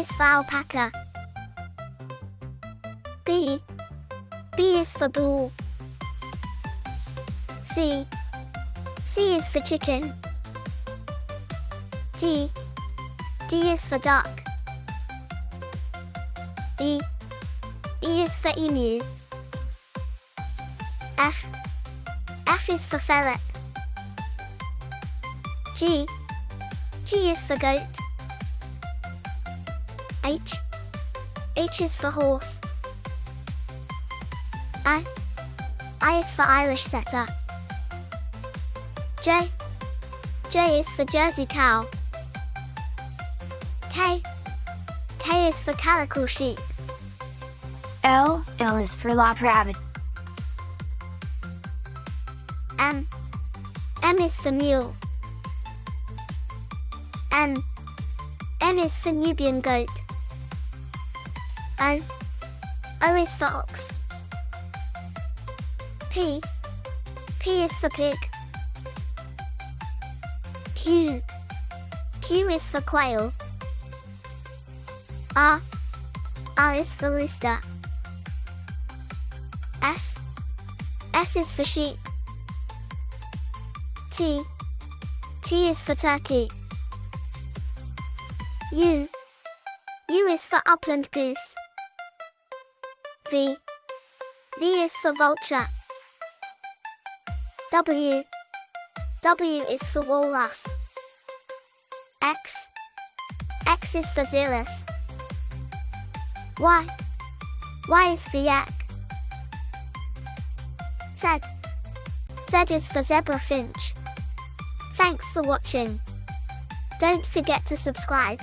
is for alpaca. B is for bull. C is for chicken. D is for duck. E is for emu. F is for ferret. G is for goat. H is for horse. I is for Irish setter. J is for Jersey cow. K is for calico sheep. L is for leopard. M is for mule. N is for Nubian goat. O is for ox. P is for pig. Q is for quail. R is for rooster. S is for sheep. T is for turkey. U is for upland goose. V is for vulture. W is for walrus. X is for xeris. Y is for yak. Z is for zebra finch. Thanks for watching. Don't forget to subscribe.